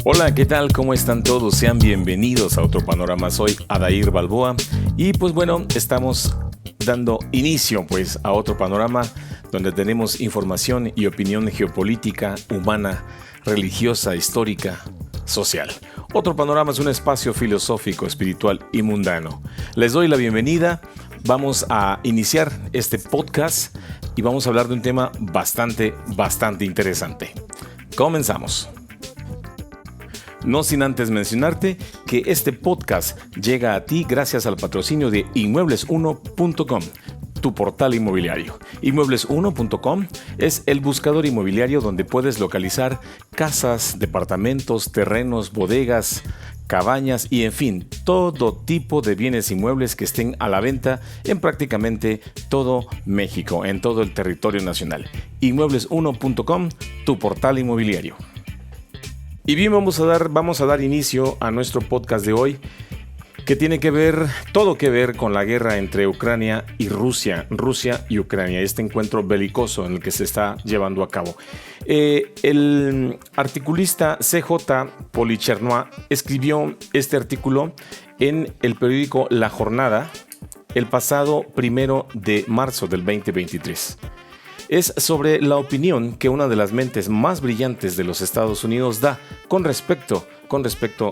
Hola, ¿qué tal? ¿Cómo están todos? Sean bienvenidos a otro panorama. Soy Adair Balboa y pues bueno, estamos dando inicio pues a otro panorama donde tenemos información y opinión geopolítica, humana, religiosa, histórica, social. Otro panorama es un espacio filosófico, espiritual y mundano. Les doy la bienvenida. Vamos a iniciar este podcast y vamos a hablar de un tema bastante interesante. Comenzamos. No sin antes mencionarte que este podcast llega a ti gracias al patrocinio de Inmuebles1.com, tu portal inmobiliario. Inmuebles1.com es el buscador inmobiliario donde puedes localizar casas, departamentos, terrenos, bodegas, cabañas y en fin, todo tipo de bienes inmuebles que estén a la venta en prácticamente todo México, en todo el territorio nacional. Inmuebles1.com, tu portal inmobiliario. Y bien, vamos a dar inicio a nuestro podcast de hoy, que tiene todo que ver con la guerra entre Ucrania y Rusia y Ucrania, este encuentro belicoso en el que se está llevando a cabo. El articulista CJ Polichernois escribió este artículo en el periódico La Jornada el pasado 1 de marzo del 2023. Es sobre la opinión que una de las mentes más brillantes de los Estados Unidos da con respecto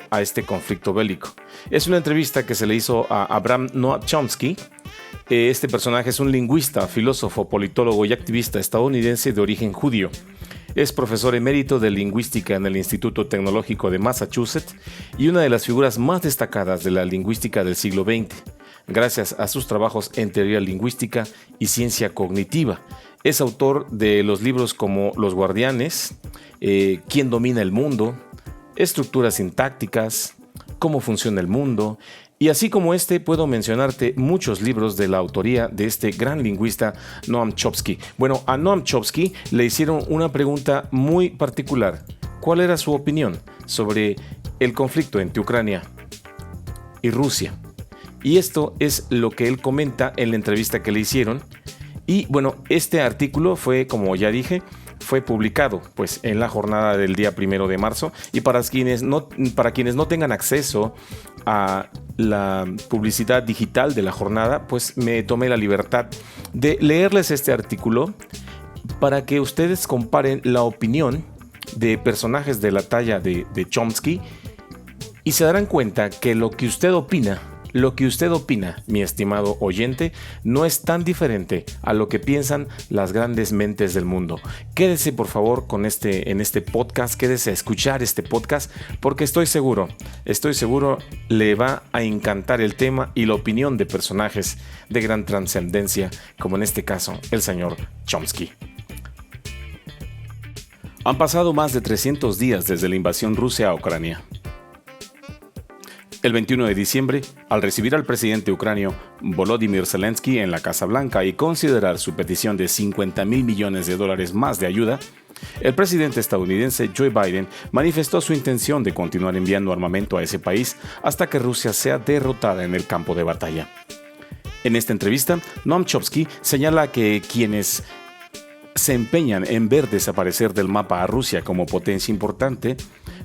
a este conflicto bélico. Es una entrevista que se le hizo a Abraham Noam Chomsky. Este personaje es un lingüista, filósofo, politólogo y activista estadounidense de origen judío. Es profesor emérito de lingüística en el Instituto Tecnológico de Massachusetts y una de las figuras más destacadas de la lingüística del siglo XX, gracias a sus trabajos en teoría lingüística y ciencia cognitiva. Es autor de los libros como Los Guardianes, ¿Quién domina el mundo?, Estructuras sintácticas, Cómo funciona el mundo, y así como puedo mencionarte muchos libros de la autoría de este gran lingüista Noam Chomsky. Bueno, a Noam Chomsky le hicieron una pregunta muy particular. ¿Cuál era su opinión sobre el conflicto entre Ucrania y Rusia? Y esto es lo que él comenta en la entrevista que le hicieron. Y bueno, este artículo fue, como ya dije, fue publicado pues en la jornada del día 1 de marzo. Y para quienes no tengan acceso a la publicidad digital de la jornada, pues me tomé la libertad de leerles este artículo para que ustedes comparen la opinión de personajes de la talla de Chomsky y se darán cuenta que lo que usted opina, mi estimado oyente, no es tan diferente a lo que piensan las grandes mentes del mundo. Quédese por favor en este podcast, quédese a escuchar este podcast porque estoy seguro le va a encantar el tema y la opinión de personajes de gran trascendencia, como en este caso el señor Chomsky. Han pasado más de 300 días desde la invasión rusa a Ucrania. El 21 de diciembre, al recibir al presidente ucranio Volodymyr Zelensky en la Casa Blanca y considerar su petición de $50,000 millones más de ayuda, el presidente estadounidense Joe Biden manifestó su intención de continuar enviando armamento a ese país hasta que Rusia sea derrotada en el campo de batalla. En esta entrevista, Noam Chomsky señala que quienes se empeñan en ver desaparecer del mapa a Rusia como potencia importante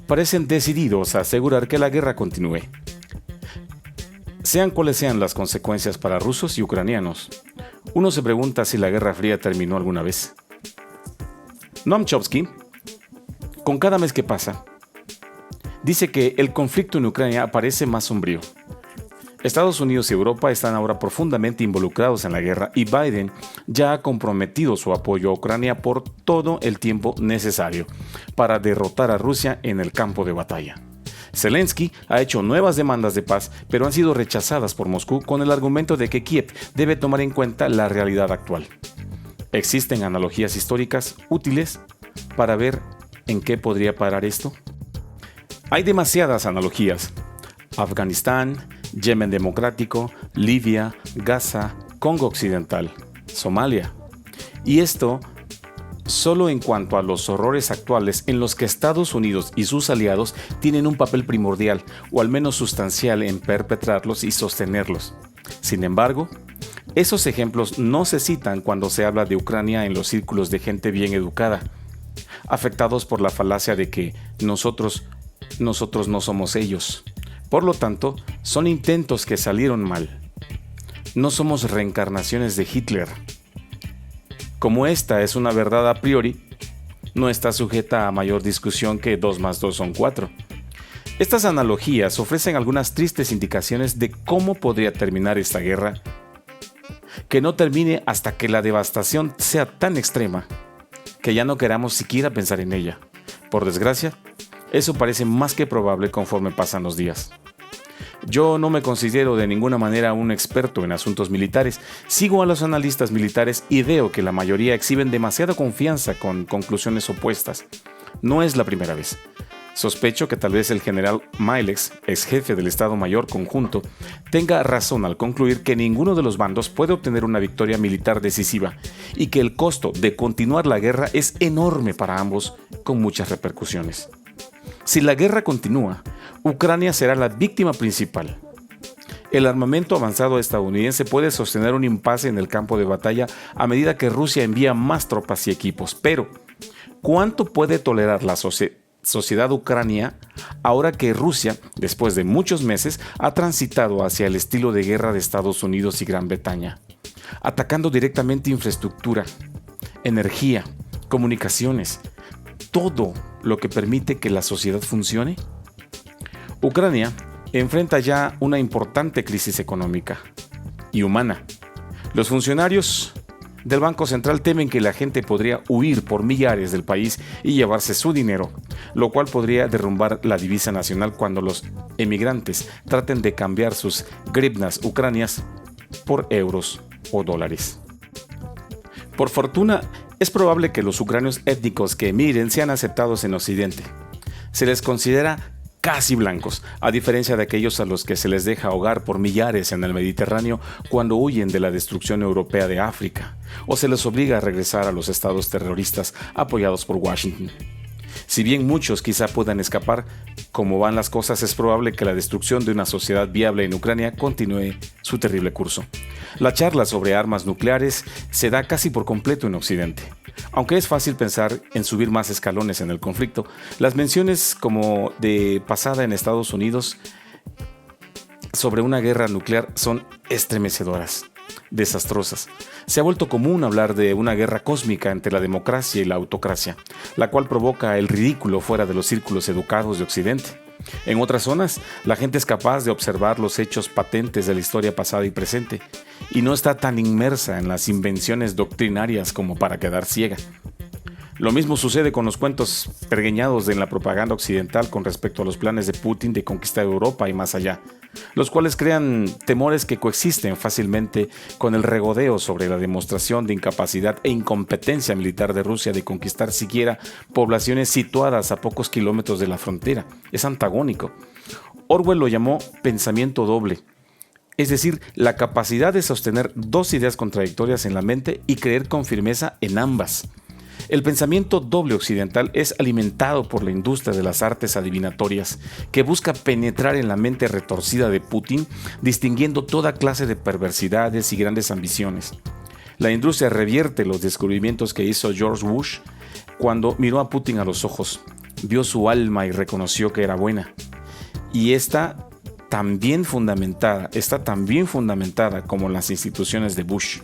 parecen decididos a asegurar que la guerra continúe. Sean cuales sean las consecuencias para rusos y ucranianos, uno se pregunta si la Guerra Fría terminó alguna vez. Noam Chomsky, con cada mes que pasa, dice que el conflicto en Ucrania parece más sombrío. Estados Unidos y Europa están ahora profundamente involucrados en la guerra y Biden ya ha comprometido su apoyo a Ucrania por todo el tiempo necesario para derrotar a Rusia en el campo de batalla. Zelensky ha hecho nuevas demandas de paz, pero han sido rechazadas por Moscú con el argumento de que Kiev debe tomar en cuenta la realidad actual. ¿Existen analogías históricas útiles para ver en qué podría parar esto? Hay demasiadas analogías. Afganistán, Yemen Democrático, Libia, Gaza, Congo Occidental, Somalia. Y esto solo en cuanto a los horrores actuales en los que Estados Unidos y sus aliados tienen un papel primordial o al menos sustancial en perpetrarlos y sostenerlos. Sin embargo, esos ejemplos no se citan cuando se habla de Ucrania en los círculos de gente bien educada, afectados por la falacia de que nosotros nosotros no somos ellos. Por lo tanto, son intentos que salieron mal. No somos reencarnaciones de Hitler. Como esta es una verdad a priori, no está sujeta a mayor discusión que 2 más 2 son 4. Estas analogías ofrecen algunas tristes indicaciones de cómo podría terminar esta guerra, que no termine hasta que la devastación sea tan extrema que ya no queramos siquiera pensar en ella. Por desgracia, eso parece más que probable conforme pasan los días. Yo no me considero de ninguna manera un experto en asuntos militares. Sigo a los analistas militares y veo que la mayoría exhiben demasiada confianza con conclusiones opuestas. No es la primera vez. Sospecho que tal vez el general Miles, ex jefe del Estado Mayor Conjunto, tenga razón al concluir que ninguno de los bandos puede obtener una victoria militar decisiva y que el costo de continuar la guerra es enorme para ambos, con muchas repercusiones. Si la guerra continúa, Ucrania será la víctima principal. El armamento avanzado estadounidense puede sostener un impasse en el campo de batalla a medida que Rusia envía más tropas y equipos, pero ¿cuánto puede tolerar la sociedad ucrania ahora que Rusia, después de muchos meses, ha transitado hacia el estilo de guerra de Estados Unidos y Gran Bretaña, atacando directamente infraestructura, energía, comunicaciones, todo lo que permite que la sociedad funcione? Ucrania enfrenta ya una importante crisis económica y humana. Los funcionarios del Banco Central temen que la gente podría huir por millares del país y llevarse su dinero, lo cual podría derrumbar la divisa nacional cuando los emigrantes traten de cambiar sus grivnas ucranias por euros o dólares. Por fortuna, es probable que los ucranios étnicos que emigren sean aceptados en Occidente. Se les considera casi blancos, a diferencia de aquellos a los que se les deja ahogar por millares en el Mediterráneo cuando huyen de la destrucción europea de África, o se les obliga a regresar a los estados terroristas apoyados por Washington. Si bien muchos quizá puedan escapar, como van las cosas es probable que la destrucción de una sociedad viable en Ucrania continúe su terrible curso. La charla sobre armas nucleares se da casi por completo en Occidente. Aunque es fácil pensar en subir más escalones en el conflicto, las menciones como de pasada en Estados Unidos sobre una guerra nuclear son estremecedoras, desastrosas. Se ha vuelto común hablar de una guerra cósmica entre la democracia y la autocracia, la cual provoca el ridículo fuera de los círculos educados de Occidente. En otras zonas, la gente es capaz de observar los hechos patentes de la historia pasada y presente, y no está tan inmersa en las invenciones doctrinarias como para quedar ciega. Lo mismo sucede con los cuentos pergeñados en la propaganda occidental con respecto a los planes de Putin de conquistar Europa y más allá, los cuales crean temores que coexisten fácilmente con el regodeo sobre la demostración de incapacidad e incompetencia militar de Rusia de conquistar siquiera poblaciones situadas a pocos kilómetros de la frontera. Es antagónico. Orwell lo llamó pensamiento doble, es decir, la capacidad de sostener dos ideas contradictorias en la mente y creer con firmeza en ambas. El pensamiento doble occidental es alimentado por la industria de las artes adivinatorias, que busca penetrar en la mente retorcida de Putin, distinguiendo toda clase de perversidades y grandes ambiciones. La industria revierte los descubrimientos que hizo George Bush cuando miró a Putin a los ojos, vio su alma y reconoció que era buena. Y está tan bien fundamentada como las instituciones de Bush.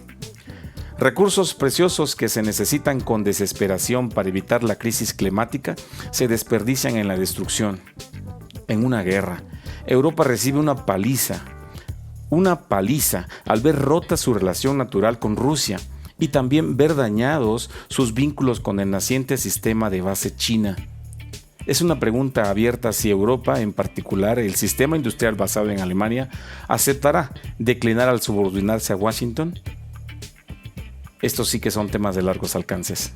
Recursos preciosos que se necesitan con desesperación para evitar la crisis climática se desperdician en la destrucción, en una guerra. Europa recibe una paliza al ver rota su relación natural con Rusia y también ver dañados sus vínculos con el naciente sistema de base China. Es una pregunta abierta si Europa, en particular el sistema industrial basado en Alemania, aceptará declinar al subordinarse a Washington. Estos sí que son temas de largos alcances.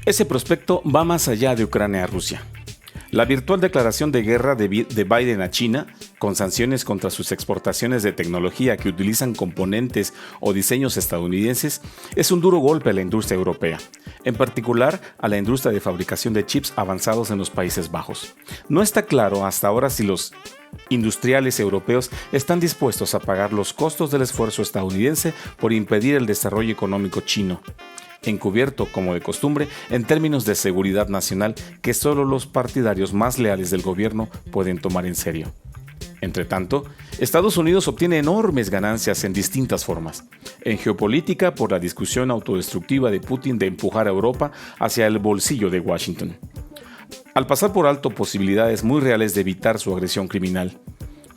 Ese prospecto va más allá de Ucrania a Rusia. La virtual declaración de guerra de Biden a China, con sanciones contra sus exportaciones de tecnología que utilizan componentes o diseños estadounidenses, es un duro golpe a la industria europea, en particular a la industria de fabricación de chips avanzados en los Países Bajos. No está claro hasta ahora si los industriales europeos están dispuestos a pagar los costos del esfuerzo estadounidense por impedir el desarrollo económico chino. encubierto como de costumbre en términos de seguridad nacional que solo los partidarios más leales del gobierno pueden tomar en serio. Entre tanto, Estados Unidos obtiene enormes ganancias en distintas formas. En geopolítica, por la discusión autodestructiva de Putin de empujar a Europa hacia el bolsillo de Washington, al pasar por alto posibilidades muy reales de evitar su agresión criminal.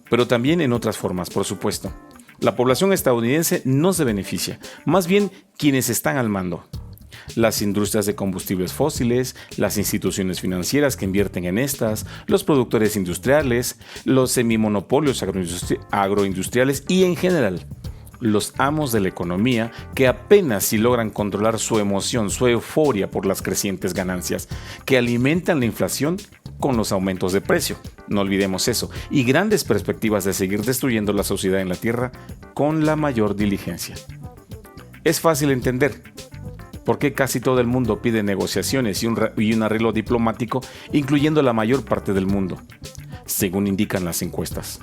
Pero también en otras formas, por supuesto. La población estadounidense no se beneficia, más bien quienes están al mando. Las industrias de combustibles fósiles, las instituciones financieras que invierten en estas, los productores industriales, los semimonopolios agroindustriales y en general, los amos de la economía que apenas si logran controlar su emoción, su euforia por las crecientes ganancias, que alimentan la inflación con los aumentos de precio, no olvidemos eso, y grandes perspectivas de seguir destruyendo la sociedad en la Tierra con la mayor diligencia. Es fácil entender por qué casi todo el mundo pide negociaciones y un arreglo diplomático, incluyendo la mayor parte del mundo, según indican las encuestas.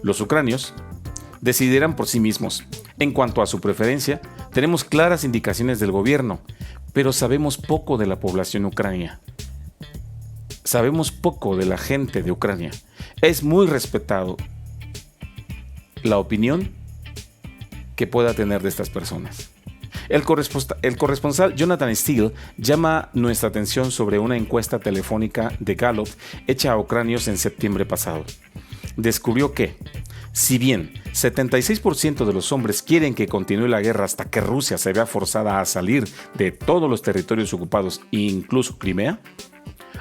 Los ucranios decidirán por sí mismos. En cuanto a su preferencia, tenemos claras indicaciones del gobierno, pero sabemos poco de la población ucrania. Sabemos poco de la gente de Ucrania. Es muy respetado la opinión que pueda tener de estas personas. El corresponsal Jonathan Steele llama nuestra atención sobre una encuesta telefónica de Gallup hecha a ucranios en septiembre pasado. Descubrió que, si bien 76% de los hombres quieren que continúe la guerra hasta que Rusia se vea forzada a salir de todos los territorios ocupados, incluso Crimea,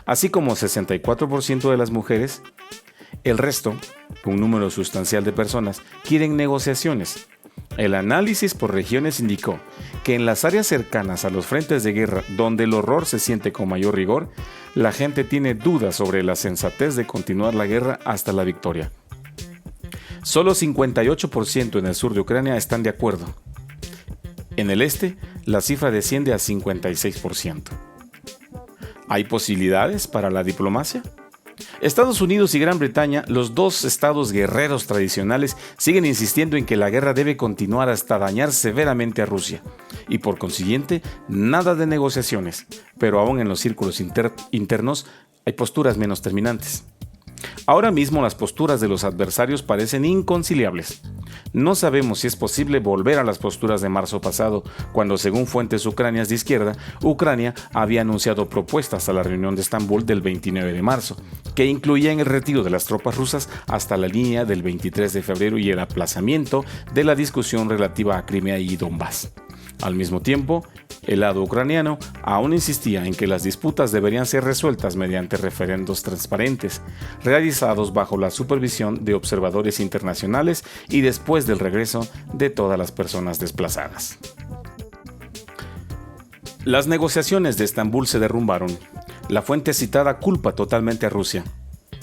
así como 64% de las mujeres, el resto, un número sustancial de personas, quieren negociaciones. El análisis por regiones indicó que en las áreas cercanas a los frentes de guerra, donde el horror se siente con mayor rigor, la gente tiene dudas sobre la sensatez de continuar la guerra hasta la victoria. Solo 58% en el sur de Ucrania están de acuerdo. En el este, la cifra desciende a 56%. ¿Hay posibilidades para la diplomacia? Estados Unidos y Gran Bretaña, los dos estados guerreros tradicionales, siguen insistiendo en que la guerra debe continuar hasta dañar severamente a Rusia, y por consiguiente, nada de negociaciones, pero aún en los círculos internos hay posturas menos terminantes. Ahora mismo las posturas de los adversarios parecen inconciliables. No sabemos si es posible volver a las posturas de marzo pasado, cuando, según fuentes ucranianas de izquierda, Ucrania había anunciado propuestas a la reunión de Estambul del 29 de marzo, que incluían el retiro de las tropas rusas hasta la línea del 23 de febrero y el aplazamiento de la discusión relativa a Crimea y Donbass. Al mismo tiempo, el lado ucraniano aún insistía en que las disputas deberían ser resueltas mediante referendos transparentes, realizados bajo la supervisión de observadores internacionales y después del regreso de todas las personas desplazadas. Las negociaciones de Estambul se derrumbaron. La fuente citada culpa totalmente a Rusia.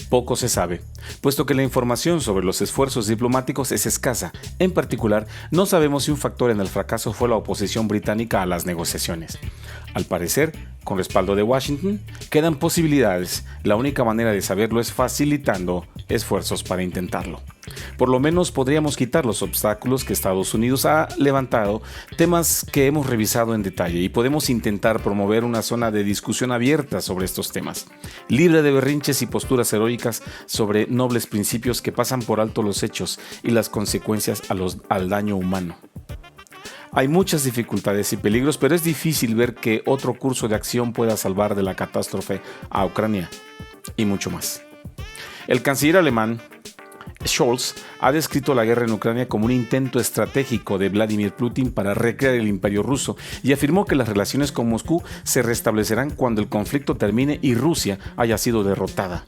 Poco se sabe, puesto que la información sobre los esfuerzos diplomáticos es escasa. En particular, no sabemos si un factor en el fracaso fue la oposición británica a las negociaciones. Al parecer, con respaldo de Washington, quedan posibilidades. La única manera de saberlo es facilitando esfuerzos para intentarlo. Por lo menos podríamos quitar los obstáculos que Estados Unidos ha levantado, temas que hemos revisado en detalle, y podemos intentar promover una zona de discusión abierta sobre estos temas, libre de berrinches y posturas heroicas sobre nobles principios que pasan por alto los hechos y las consecuencias al daño humano. Hay muchas dificultades y peligros, pero es difícil ver que otro curso de acción pueda salvar de la catástrofe a Ucrania, y mucho más. El canciller alemán Scholz ha descrito la guerra en Ucrania como un intento estratégico de Vladimir Putin para recrear el imperio ruso, y afirmó que las relaciones con Moscú se restablecerán cuando el conflicto termine y Rusia haya sido derrotada.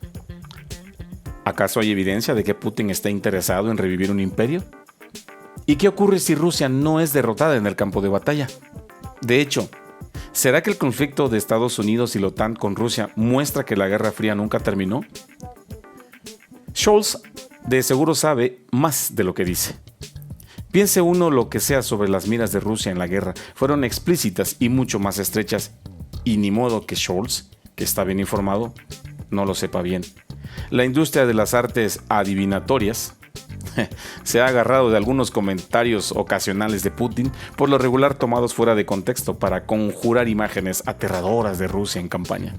¿Acaso hay evidencia de que Putin está interesado en revivir un imperio? ¿Y qué ocurre si Rusia no es derrotada en el campo de batalla? De hecho, ¿será que el conflicto de Estados Unidos y la OTAN con Rusia muestra que la Guerra Fría nunca terminó? Scholz de seguro sabe más de lo que dice. Piense uno lo que sea sobre las miras de Rusia en la guerra, fueron explícitas y mucho más estrechas, y ni modo que Scholz, que está bien informado, no lo sepa bien. La industria de las artes adivinatorias se ha agarrado de algunos comentarios ocasionales de Putin, por lo regular tomados fuera de contexto para conjurar imágenes aterradoras de Rusia en campaña.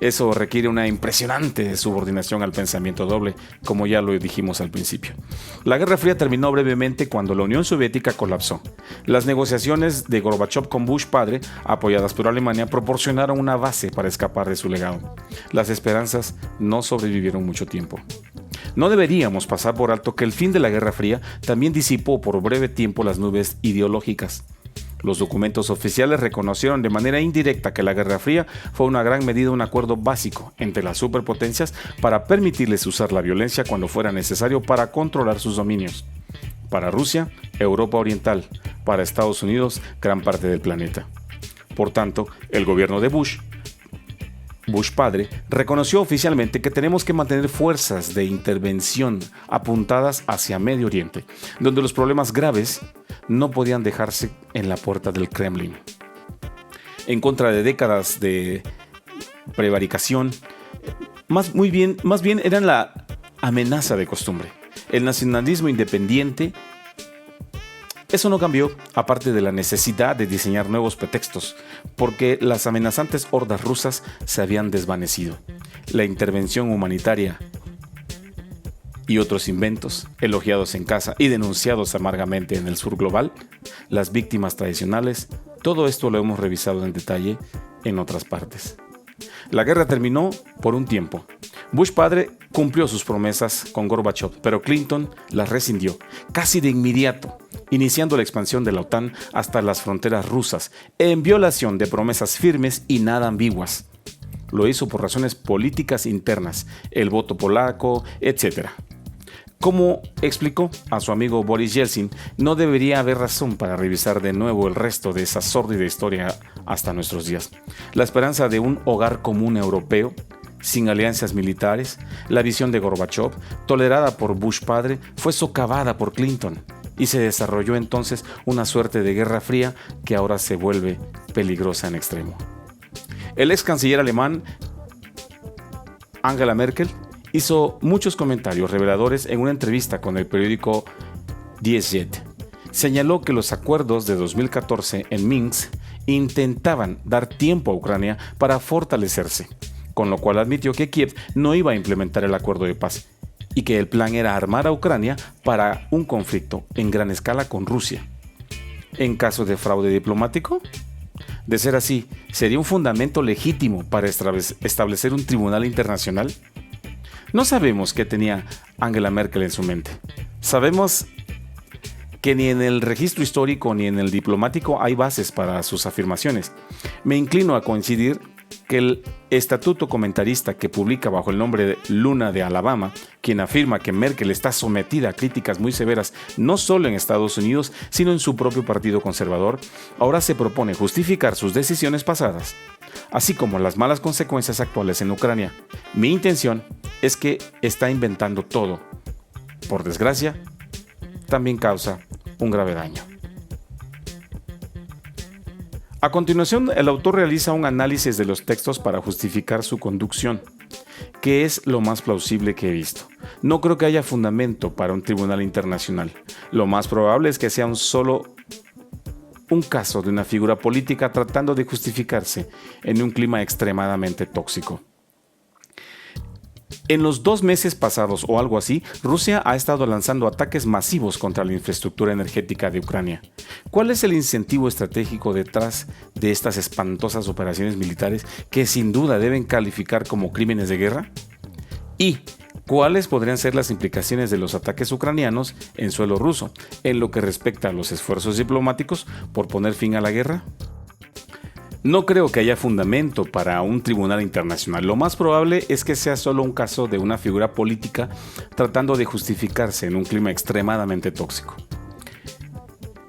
Eso requiere una impresionante subordinación al pensamiento doble, como ya lo dijimos al principio. La Guerra Fría terminó brevemente cuando la Unión Soviética colapsó. Las negociaciones de Gorbachev con Bush padre, apoyadas por Alemania, proporcionaron una base para escapar de su legado. Las esperanzas no sobrevivieron mucho tiempo. No deberíamos pasar por alto que el fin de la Guerra Fría también disipó por breve tiempo las nubes ideológicas. Los documentos oficiales reconocieron de manera indirecta que la Guerra Fría fue en una gran medida un acuerdo básico entre las superpotencias para permitirles usar la violencia cuando fuera necesario para controlar sus dominios. Para Rusia, Europa Oriental; para Estados Unidos, gran parte del planeta. Por tanto, el gobierno de Bush padre, reconoció oficialmente que tenemos que mantener fuerzas de intervención apuntadas hacia Medio Oriente, donde los problemas graves no podían dejarse en la puerta del Kremlin. En contra de décadas de prevaricación, más bien eran la amenaza de costumbre. El nacionalismo independiente. Eso no cambió, aparte de la necesidad de diseñar nuevos pretextos, porque las amenazantes hordas rusas se habían desvanecido. La intervención humanitaria y otros inventos, elogiados en casa y denunciados amargamente en el sur global, las víctimas tradicionales, todo esto lo hemos revisado en detalle en otras partes. La guerra terminó por un tiempo. Bush padre cumplió sus promesas con Gorbachev, pero Clinton las rescindió casi de inmediato, iniciando la expansión de la OTAN hasta las fronteras rusas, en violación de promesas firmes y nada ambiguas. Lo hizo por razones políticas internas, el voto polaco, etc. Como explicó a su amigo Boris Yeltsin, no debería haber razón para revisar de nuevo el resto de esa sórdida historia hasta nuestros días. La esperanza de un hogar común europeo, sin alianzas militares, la visión de Gorbachev, tolerada por Bush padre, fue socavada por Clinton y se desarrolló entonces una suerte de guerra fría que ahora se vuelve peligrosa en extremo. El ex canciller alemán Angela Merkel hizo muchos comentarios reveladores en una entrevista con el periódico Die Zeit. Señaló que los acuerdos de 2014 en Minsk intentaban dar tiempo a Ucrania para fortalecerse, con lo cual admitió que Kiev no iba a implementar el acuerdo de paz y que el plan era armar a Ucrania para un conflicto en gran escala con Rusia. En caso de fraude diplomático, de ser así, ¿sería un fundamento legítimo para establecer un tribunal internacional? No sabemos qué tenía Angela Merkel en su mente. Sabemos que ni en el registro histórico ni en el diplomático hay bases para sus afirmaciones. Me inclino a coincidir que el estatuto comentarista que publica bajo el nombre de Luna de Alabama, quien afirma que Merkel está sometida a críticas muy severas no solo en Estados Unidos, sino en su propio partido conservador, ahora se propone justificar sus decisiones pasadas, así como las malas consecuencias actuales en Ucrania. Mi intención es que está inventando todo. Por desgracia, también causa un grave daño. A continuación, el autor realiza un análisis de los textos para justificar su conducción, que es lo más plausible que he visto. No creo que haya fundamento para un tribunal internacional. Lo más probable es que sea solo un caso de una figura política tratando de justificarse en un clima extremadamente tóxico. En los 2 meses pasados o algo así, Rusia ha estado lanzando ataques masivos contra la infraestructura energética de Ucrania. ¿Cuál es el incentivo estratégico detrás de estas espantosas operaciones militares que sin duda deben calificar como crímenes de guerra? ¿Y cuáles podrían ser las implicaciones de los ataques ucranianos en suelo ruso en lo que respecta a los esfuerzos diplomáticos por poner fin a la guerra? No creo que haya fundamento para un tribunal internacional. Lo más probable es que sea solo un caso de una figura política tratando de justificarse en un clima extremadamente tóxico.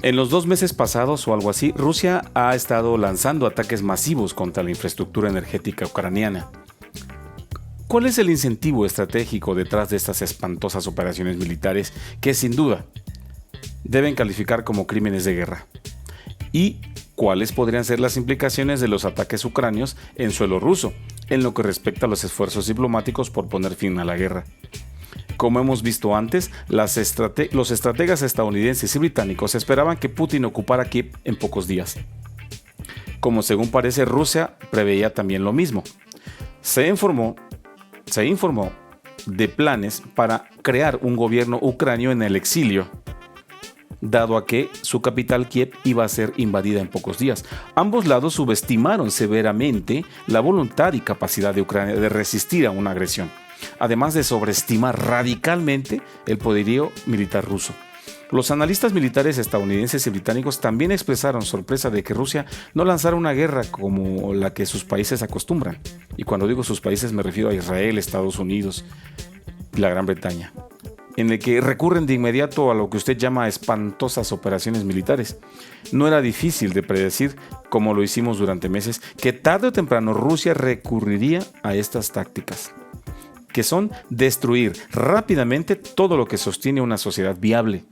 En los 2 meses pasados o algo así, Rusia ha estado lanzando ataques masivos contra la infraestructura energética ucraniana. ¿Cuál es el incentivo estratégico detrás de estas espantosas operaciones militares que sin duda deben calificar como crímenes de guerra? ¿Y cuáles podrían ser las implicaciones de los ataques ucranianos en suelo ruso, en lo que respecta a los esfuerzos diplomáticos por poner fin a la guerra? Como hemos visto antes, los estrategas estadounidenses y británicos esperaban que Putin ocupara Kiev en pocos días. Como según parece, Rusia preveía también lo mismo. Se informó de planes para crear un gobierno ucranio en el exilio, dado a que su capital Kiev iba a ser invadida en pocos días. Ambos lados subestimaron severamente la voluntad y capacidad de Ucrania de resistir a una agresión, además de sobreestimar radicalmente el poderío militar ruso. Los analistas militares estadounidenses y británicos también expresaron sorpresa de que Rusia no lanzara una guerra como la que sus países acostumbran. Y cuando digo sus países me refiero a Israel, Estados Unidos y la Gran Bretaña, en el que recurren de inmediato a lo que usted llama espantosas operaciones militares. No era difícil de predecir, como lo hicimos durante meses, que tarde o temprano Rusia recurriría a estas tácticas, que son destruir rápidamente todo lo que sostiene una sociedad viable.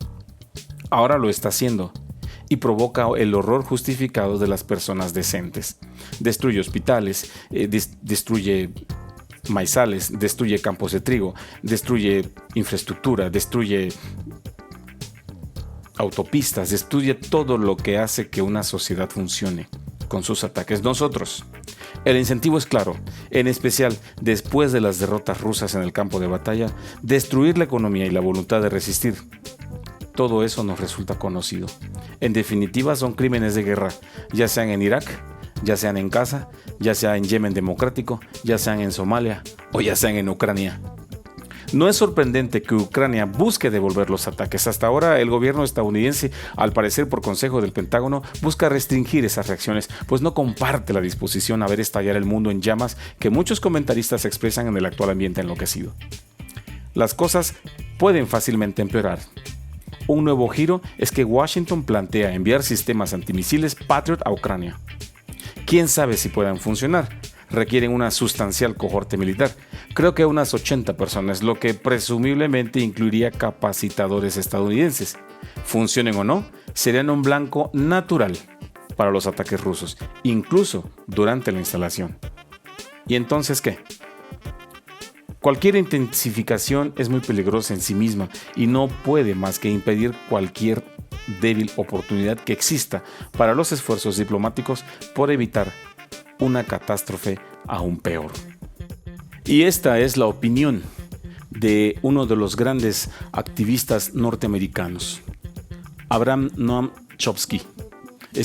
Ahora lo está haciendo y provoca el horror justificado de las personas decentes. Destruye hospitales, destruye maizales, destruye campos de trigo, destruye infraestructura, destruye autopistas, destruye todo lo que hace que una sociedad funcione con sus ataques. Nosotros, el incentivo es claro, en especial después de las derrotas rusas en el campo de batalla, destruir la economía y la voluntad de resistir. Todo eso nos resulta conocido. En definitiva, son crímenes de guerra, ya sean en Irak, ya sean en Gaza, ya sea en Yemen democrático, ya sean en Somalia o ya sean en Ucrania. No es sorprendente que Ucrania busque devolver los ataques. Hasta ahora el gobierno estadounidense, al parecer por consejo del Pentágono, busca restringir esas reacciones, pues no comparte la disposición a ver estallar el mundo en llamas que muchos comentaristas expresan en el actual ambiente enloquecido. Las cosas pueden fácilmente empeorar. Un nuevo giro es que Washington plantea enviar sistemas antimisiles Patriot a Ucrania. ¿Quién sabe si puedan funcionar? Requieren una sustancial cohorte militar. Creo que unas 80 personas, lo que presumiblemente incluiría capacitadores estadounidenses. Funcionen o no, serían un blanco natural para los ataques rusos, incluso durante la instalación. ¿Y entonces qué? Cualquier intensificación es muy peligrosa en sí misma y no puede más que impedir cualquier débil oportunidad que exista para los esfuerzos diplomáticos por evitar una catástrofe aún peor. Y esta es la opinión de uno de los grandes activistas norteamericanos, Abraham Noam Chomsky,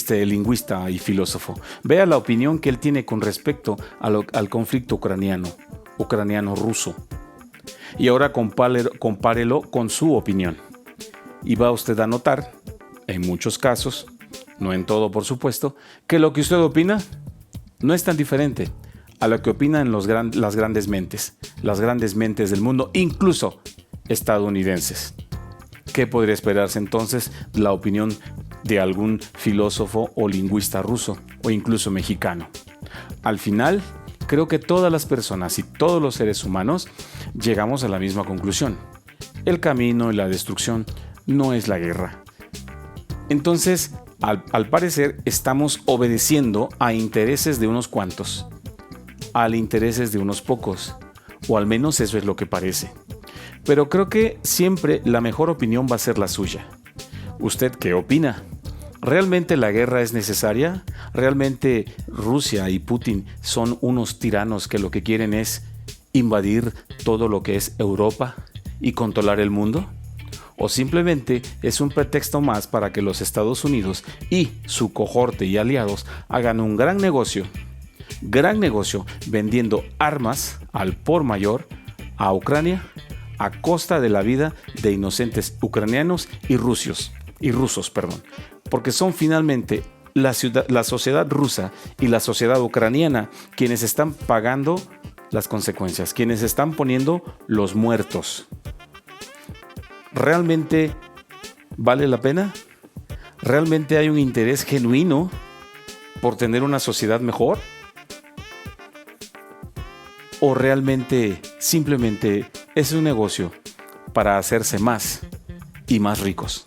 lingüista y filósofo. Vea la opinión que él tiene con respecto al conflicto ucraniano-ruso. Y ahora compárelo con su opinión. Y va usted a notar, en muchos casos, no en todo por supuesto, que lo que usted opina no es tan diferente a lo que opinan las grandes mentes del mundo, incluso estadounidenses. ¿Qué podría esperarse entonces de la opinión de algún filósofo o lingüista ruso o incluso mexicano? Al final, creo que todas las personas y todos los seres humanos llegamos a la misma conclusión. El camino y la destrucción no es la guerra. Entonces, al parecer, estamos obedeciendo a intereses de unos cuantos, a intereses de unos pocos, o al menos eso es lo que parece. Pero creo que siempre la mejor opinión va a ser la suya. ¿Usted qué opina? ¿Realmente la guerra es necesaria? ¿Realmente Rusia y Putin son unos tiranos que lo que quieren es invadir todo lo que es Europa y controlar el mundo? ¿O simplemente es un pretexto más para que los Estados Unidos y su cohorte y aliados hagan un gran negocio vendiendo armas al por mayor a Ucrania a costa de la vida de inocentes ucranianos y rusos, porque son finalmente la sociedad rusa y la sociedad ucraniana quienes están pagando las consecuencias, quienes están poniendo los muertos. ¿Realmente vale la pena? ¿Realmente hay un interés genuino por tener una sociedad mejor? ¿O realmente simplemente es un negocio para hacerse más y más ricos?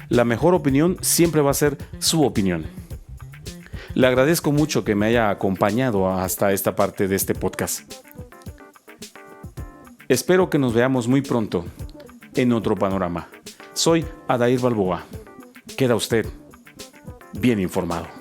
La mejor opinión siempre va a ser su opinión. Le agradezco mucho que me haya acompañado hasta esta parte de este podcast. Espero que nos veamos muy pronto en otro panorama. Soy Adair Balboa. Queda usted bien informado.